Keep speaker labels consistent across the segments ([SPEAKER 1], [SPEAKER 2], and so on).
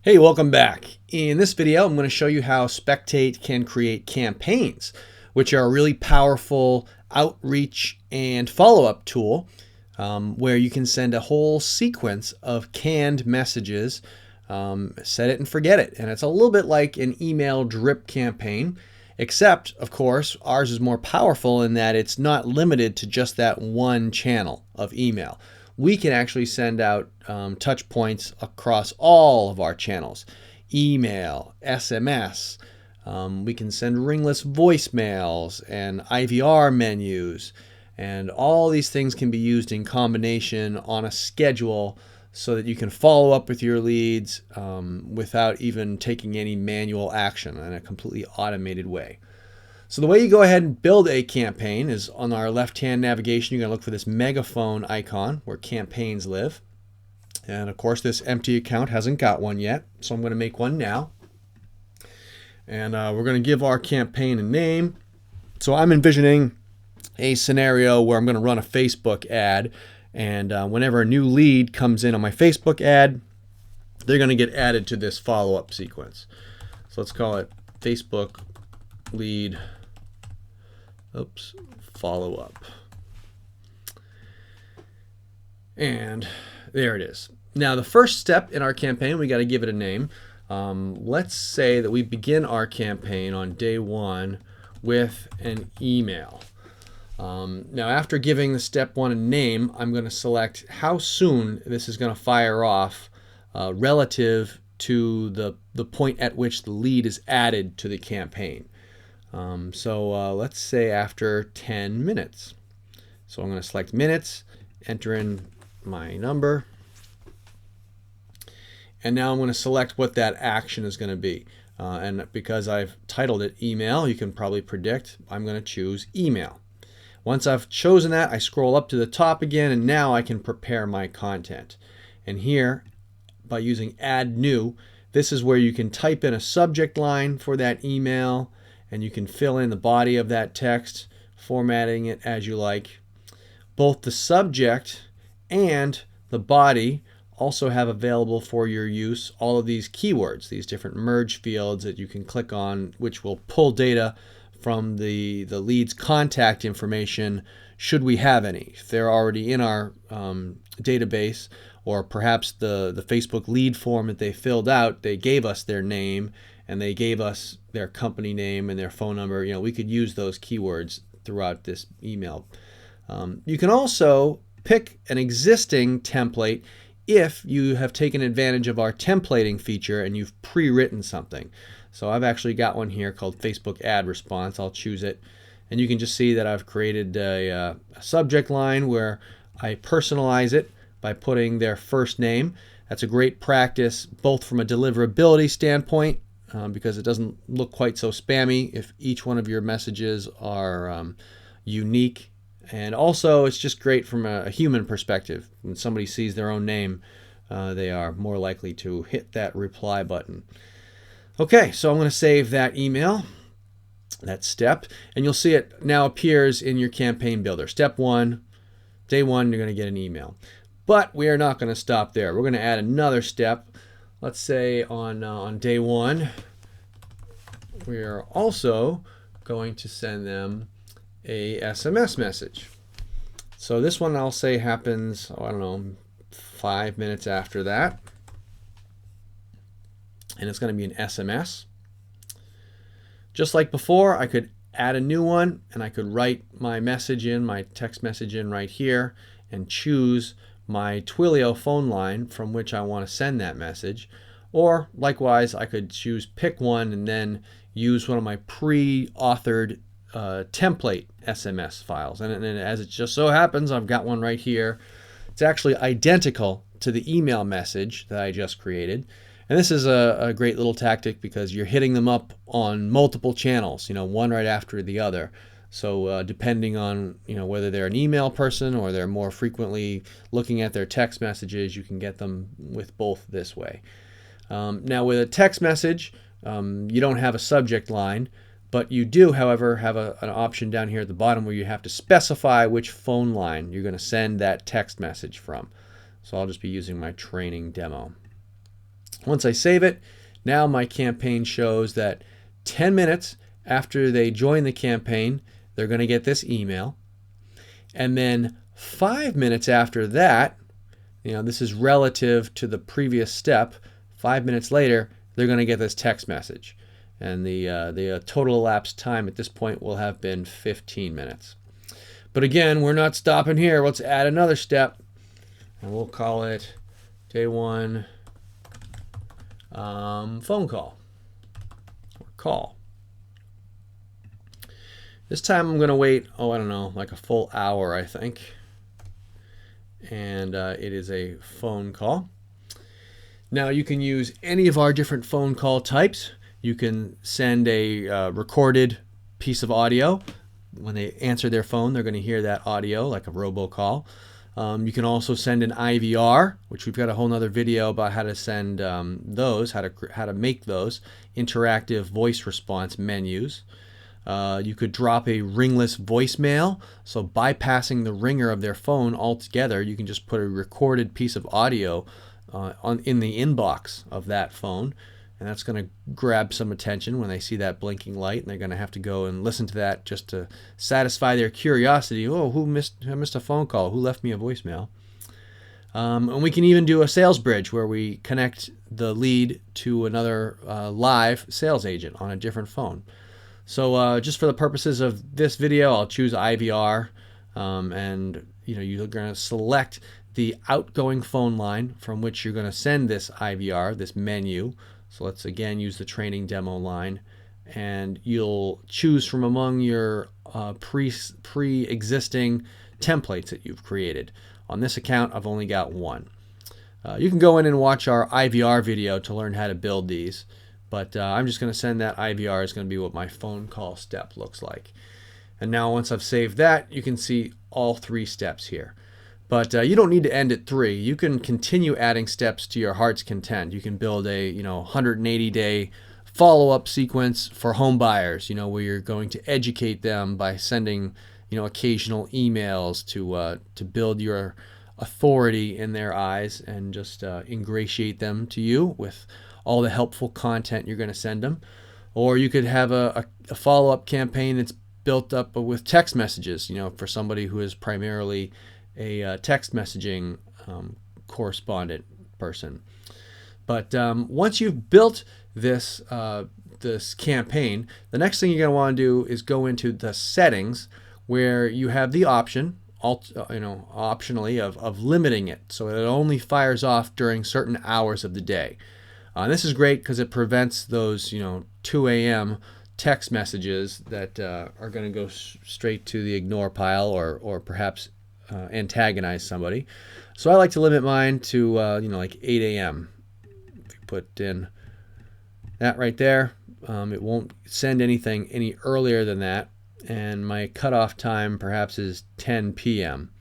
[SPEAKER 1] Hey, welcome back. In this video, I'm going to show you how Spectate can create campaigns, which are a really powerful outreach and follow-up tool where you can send a whole sequence of canned messages, set it and forget it. And it's a little bit like an email drip campaign, except, of course, ours is more powerful in that it's not limited to just that one channel of email. We can actually send out touch points across all of our channels. Email, SMS, we can send ringless voicemails and IVR menus, and all these things can be used in combination on a schedule so that you can follow up with your leads without even taking any manual action in a completely automated way. So the way you go ahead and build a campaign is on our left-hand navigation. You're going to look for this megaphone icon where campaigns live. And of course, this empty account hasn't got one yet, so I'm going to make one now. And we're going to give our campaign a name. So I'm envisioning a scenario where I'm going to run a Facebook ad, and whenever a new lead comes in on my Facebook ad, they're going to get added to this follow-up sequence. So let's call it Facebook lead follow-up. And there it is. Now the first step in our campaign, we got to give it a name. Let's say that we begin our campaign on day one with an email. Now after giving the step one a name, I'm going to select how soon this is going to fire off relative to the point at which the lead is added to the campaign. So let's say after 10 minutes. So I'm going to select minutes, enter in my number, and now I'm going to select what that action is going to be. And because I've titled it email, you can probably predict I'm going to choose email. Once I've chosen that, I scroll up to the top again, and now I can prepare my content. And here, by using add new, this is where you can type in a subject line for that email, and you can fill in the body of that text, formatting it as you like. Both the subject and the body also have available for your use all of these keywords, these different merge fields that you can click on, which will pull data from the lead's contact information should we have any. If they're already in our database, or perhaps the Facebook lead form that they filled out, they gave us their name and they gave us their company name and their phone number. You know, we could use those keywords throughout this email. You can also pick an existing template if you have taken advantage of our templating feature and you've pre-written something. So I've actually got one here called Facebook ad response. I'll choose it, and you can just see that I've created a subject line where I personalize it by putting their first name. That's a great practice both from a deliverability standpoint, because it doesn't look quite so spammy if each one of your messages are unique. And also it's just great from a human perspective. When somebody sees their own name, they are more likely to hit that reply button. Okay, so I'm going to save that email, that step, and you'll see it now appears in your campaign builder. Step one, day one, you're going to get an email. But we are not going to stop there. We're going to add another step. Let's say on day one, we are also going to send them a SMS message. So this one I'll say happens, I don't know, 5 minutes after that. And it's going to be an SMS. Just like before, I could add a new one, and I could write my message in, my text message in right here, and choose my Twilio phone line from which I want to send that message. Or likewise, I could choose pick one and then use one of my pre-authored template SMS files. And as it just so happens, I've got one right here. It's actually identical to the email message that I just created. And this is a great little tactic because you're hitting them up on multiple channels, one right after the other. So depending on whether they're an email person or they're more frequently looking at their text messages, you can get them with both this way. Now with a text message, you don't have a subject line, but you do, however, have an option down here at the bottom where you have to specify which phone line you're going to send that text message from. So I'll just be using my training demo. Once I save it, now my campaign shows that 10 minutes after they join the campaign, they're going to get this email. And then 5 minutes after that, this is relative to the previous step. 5 minutes later, they're going to get this text message. And the total elapsed time at this point will have been 15 minutes. But again, we're not stopping here. Let's add another step. And we'll call it day 1 phone call or call. This time I'm going to wait, I don't know, like a full hour, I think. And it is a phone call. Now you can use any of our different phone call types. You can send a recorded piece of audio. When they answer their phone, they're going to hear that audio like a robocall. You can also send an IVR, which we've got a whole nother video about how to send those, how to make those interactive voice response menus. You could drop a ringless voicemail, so bypassing the ringer of their phone altogether, you can just put a recorded piece of audio in the inbox of that phone, and that's going to grab some attention when they see that blinking light, and they're going to have to go and listen to that just to satisfy their curiosity. Oh, I missed a phone call? Who left me a voicemail? And we can even do a sales bridge where we connect the lead to another live sales agent on a different phone. So just for the purposes of this video, I'll choose IVR, and you're going to select the outgoing phone line from which you're going to send this IVR, this menu. So let's again use the training demo line, and you'll choose from among your pre-existing templates that you've created. On this account, I've only got one. You can go in and watch our IVR video to learn how to build these. But I'm just going to send that IVR is going to be what my phone call step looks like. And now once I've saved that, you can see all 3 steps here. But you don't need to end at 3. You can continue adding steps to your heart's content. You can build a 180-day follow-up sequence for home buyers, where you're going to educate them by sending occasional emails to build your authority in their eyes and just ingratiate them to you with all the helpful content you're going to send them. Or you could have a follow-up campaign that's built up with text messages, for somebody who is primarily a text messaging correspondent person. But once you've built this campaign, the next thing you're going to want to do is go into the settings, where you have the option, optionally, of limiting it so that it only fires off during certain hours of the day. This is great because it prevents those 2 a.m. text messages that are going to go straight to the ignore pile or perhaps antagonize somebody. So I like to limit mine to like 8 a.m. If you put in that right there, it won't send anything any earlier than that. And my cutoff time perhaps is 10 p.m.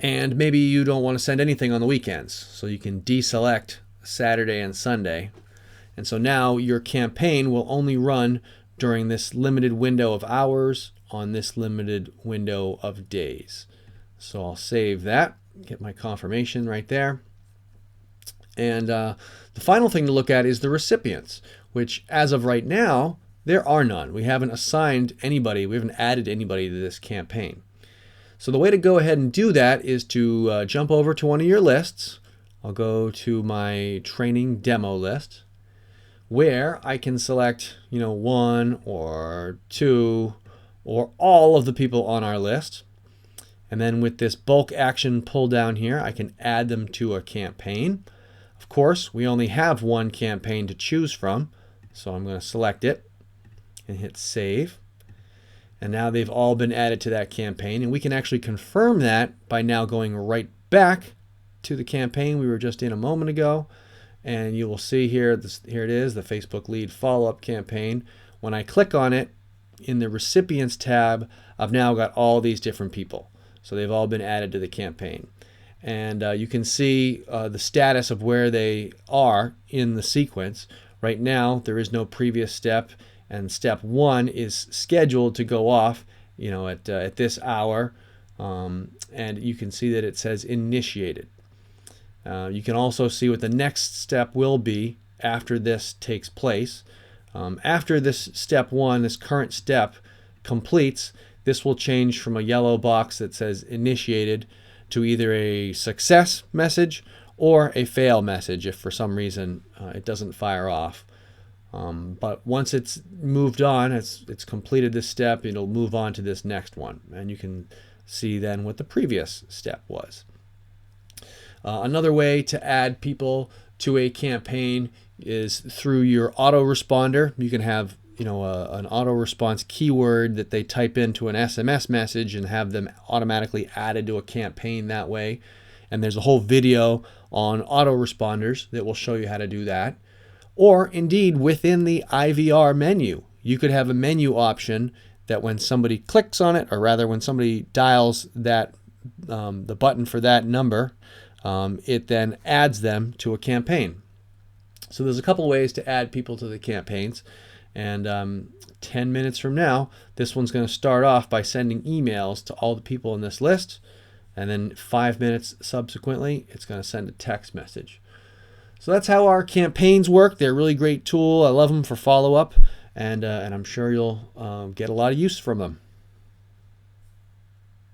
[SPEAKER 1] And maybe you don't want to send anything on the weekends, so you can deselect Saturday and Sunday. And so now your campaign will only run during this limited window of hours on this limited window of days. So I'll save that, get my confirmation right there. And the final thing to look at is the recipients, which as of right now, there are none. We haven't assigned anybody, we haven't added anybody to this campaign. So the way to go ahead and do that is to jump over to one of your lists. I'll go to my training demo list, where I can select 1 or 2 or all of the people on our list. And then with this bulk action pull down here, I can add them to a campaign. Of course, we only have one campaign to choose from, so I'm going to select it and hit save. And now they've all been added to that campaign, and we can actually confirm that by now going right back to the campaign we were just in a moment ago. And you will see here, here it is, the Facebook lead follow-up campaign. When I click on it, in the recipients tab, I've now got all these different people. So they've all been added to the campaign. And you can see the status of where they are in the sequence. Right now, there is no previous step, and step 1 is scheduled to go off, at this hour. And you can see that it says initiated. You can also see what the next step will be after this takes place. After this step 1, this current step completes, this will change from a yellow box that says initiated to either a success message or a fail message if for some reason it doesn't fire off. But once it's moved on, it's completed this step, it'll move on to this next one, and you can see then what the previous step was. Another way to add people to a campaign is through your autoresponder. You can have an auto response keyword that they type into an SMS message and have them automatically added to a campaign that way. And there's a whole video on autoresponders that will show you how to do that. Or indeed, within the IVR menu, you could have a menu option that when somebody clicks on it, or rather when somebody dials that the button for that number, it then adds them to a campaign. So there's a couple ways to add people to the campaigns. And 10 minutes from now, this one's going to start off by sending emails to all the people in this list. And then 5 minutes subsequently, it's going to send a text message. So that's how our campaigns work. They're a really great tool. I love them for follow-up, and I'm sure you'll get a lot of use from them.